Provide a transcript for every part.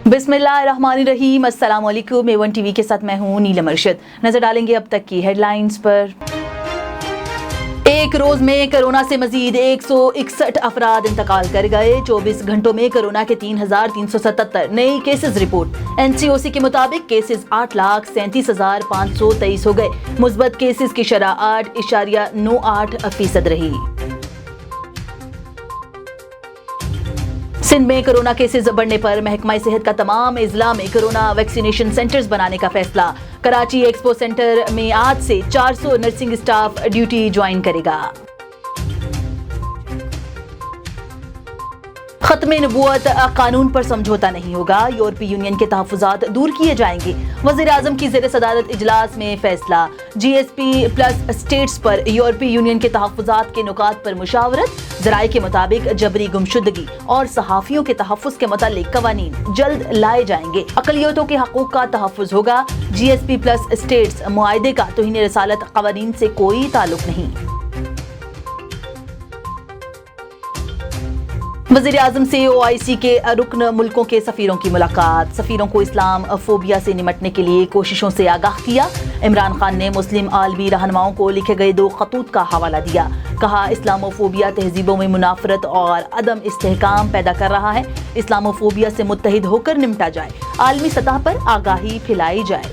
बिस्मिल्लाहिर्रहमानिर्रहीम। अस्सलाम वालेकुम। A1 टीवी के साथ मैं हूँ नीलम अरशद। नजर डालेंगे अब तक की हेडलाइंस पर। एक रोज में कोरोना से मजीद 161 अफराद इंतकाल कर गए। 24 घंटों में कोरोना के 3,377 नए केसेस रिपोर्ट। NCOC के मुताबिक केसेस 8,37,523 हो गए। मुस्बत केसेस की शरह 8.98% रही। सिंध में कोरोना केसेस बढ़ने पर महकमा सेहत का तमाम अजला में कोरोना वैक्सीनेशन सेंटर्स बनाने का फैसला। कराची एक्सपो सेंटर में आज से 400 नर्सिंग स्टाफ ड्यूटी ज्वाइन करेगा। खत्म नबूवत कानून पर समझौता नहीं होगा। यूरोपीय यूनियन के तहफ़्फ़ुज़ात दूर किए जाएंगे। वज़ीर आज़म की ज़ेर सदारत इजलास में फैसला। GSP+ स्टेट्स पर यूरोपीय यूनियन के तहफ़्फ़ुज़ात के नुकात पर मुशावरत। ज़राए के मुताबिक जबरी गुमशुदगी और सहाफ़ियों के तहफ़्फ़ुज़ के मुतालिक क़वानीन जल्द लाए जाएंगे। अक़लियतों के हक़ूक़ का तहफ़्फ़ुज़ होगा। GSP+ स्टेट्स मुआहदे का तौहीन रसालत क़वानीन से कोई ताल्लुक़ नहीं। वज़ीर आज़म से OIC के रुकन मुल्कों के सफ़ीरों की मुलाकात। सफ़ीरों को इस्लाम फोबिया से निमटने के लिए कोशिशों से आगाह किया। इमरान खान ने मुस्लिम आलमी रहनुमाओं को लिखे गए 2 खतूत का हवाला दिया। कहा, इस्लामोफोबिया तहजीबों में मुनाफरत और अदम इस्तेहकाम पैदा कर रहा है। इस्लामोफोबिया से मुत्तहिद होकर निमटा जाए। आलमी सतह पर आगाही फैलाई जाए।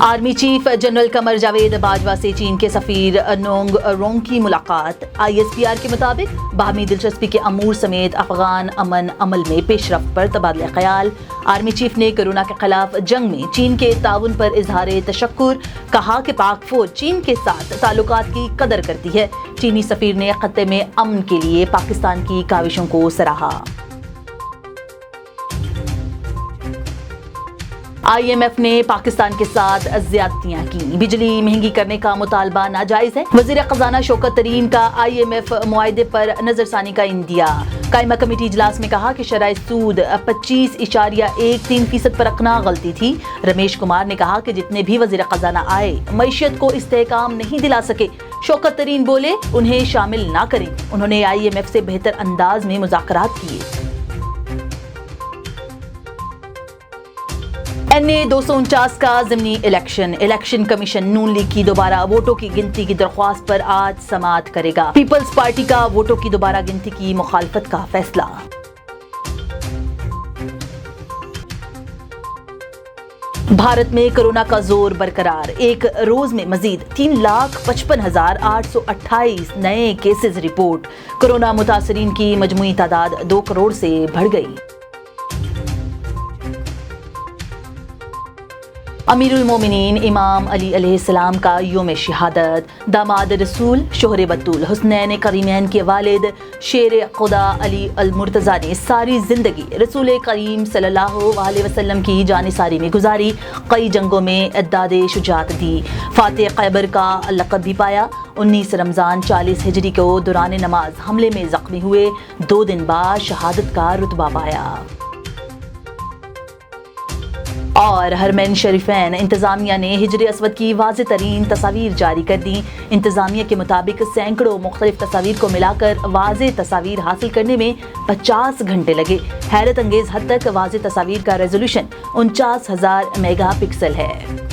Army chief general Qamar Javed Bajwa से चीन के सफीर नोंग रोंग की मुलाकात। ISPR के मुताबिक बाहमी दिलचस्पी के अमूर समेत अफगान अमन अमल में पेशरफ्त पर तबादला ख्याल। आर्मी चीफ ने कोरोना के खिलाफ जंग में चीन के ताउन पर इजहार तशक्कुर। कहा कि पाक फौज चीन के साथ ताल्लुकात की कदर करती है। चीनी सफीर ने खत्ते में अमन के लिए पाकिस्तान की काविशों को सराहा। IMF ने पाकिस्तान के साथ ज्यादतियां की। बिजली महंगी करने का मुतालबा नाजायज है। वजीर खजाना शौकत तरीन का IMF मुआहदे पर नजरसानी का इंदिया। कायमा कमेटी इजलास में कहा कि शरह सूद 25.13% पर रखना गलती थी। रमेश कुमार ने कहा कि जितने भी वजीर खजाना आए मईशत को इस्तेहकाम नहीं दिला सके। शौकत तरीन बोले, उन्हें शामिल ना करें। उन्होंने IMF से बेहतर अंदाज में मुज़ाकरात किए। NA 249 का ज़िमनी इलेक्शन कमीशन नून लीग की दोबारा वोटों की गिनती की दरख्वास्त पर आज समाअत करेगा। पीपल्स पार्टी का वोटों की दोबारा गिनती की मुखालफत का फैसला। भारत में कोरोना का जोर बरकरार। एक रोज में मजीद 3,55,828 नए केसेस रिपोर्ट। कोरोना मुतासरीन की मजमूई तादाद 2 करोड़ से बढ़ गई। अमीरुल मोमिनीन इमाम अली अलैहिस्सलाम का यौम शहादत। दामाद रसूल शोहर बतूल हुस्नैन करीमैन के वालिद शेर खुदा अली अल मुर्तज़ा ने सारी जिंदगी रसूल करीम सल्लल्लाहु अलैहि वसल्लम की जानिसारी में गुजारी। कई जंगों में इद्दाद शुजात दी। फातेह खैबर का लक़ब भी पाया। 19 रमज़ान 40 हिजरी को दौरान नमाज हमले में जख्मी हुए। 2 दिन बाद शहादत का रुतबा पाया। और हरमैन शरीफैन इंतजामिया ने हिजर असवद की वाज़ेह तरीन तस्वीर जारी कर दी। इंतजामिया के मुताबिक सैकड़ों मुख्तलिफ तस्वीर को मिलाकर वाज़ेह तस्वीर हासिल करने में 50 घंटे लगे। हैरत अंगेज हद तक वाज़ेह तस्वीर का रेजोल्यूशन 49,000 मेगापिक्सल है।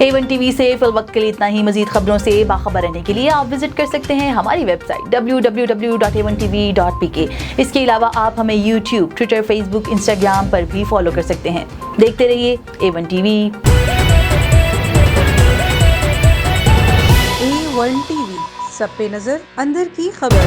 A1 टीवी से फिल वक्त के लिए इतना ही। मजीद खबरों से बाखबर रहने के लिए आप विजिट कर सकते हैं हमारी वेबसाइट www.a1tv.pk। इसके अलावा आप हमें YouTube, Twitter, Facebook, Instagram पर भी फॉलो कर सकते हैं। देखते रहिए A1 टीवी। A1 टीवी, सब पे नजर, अंदर की खबर।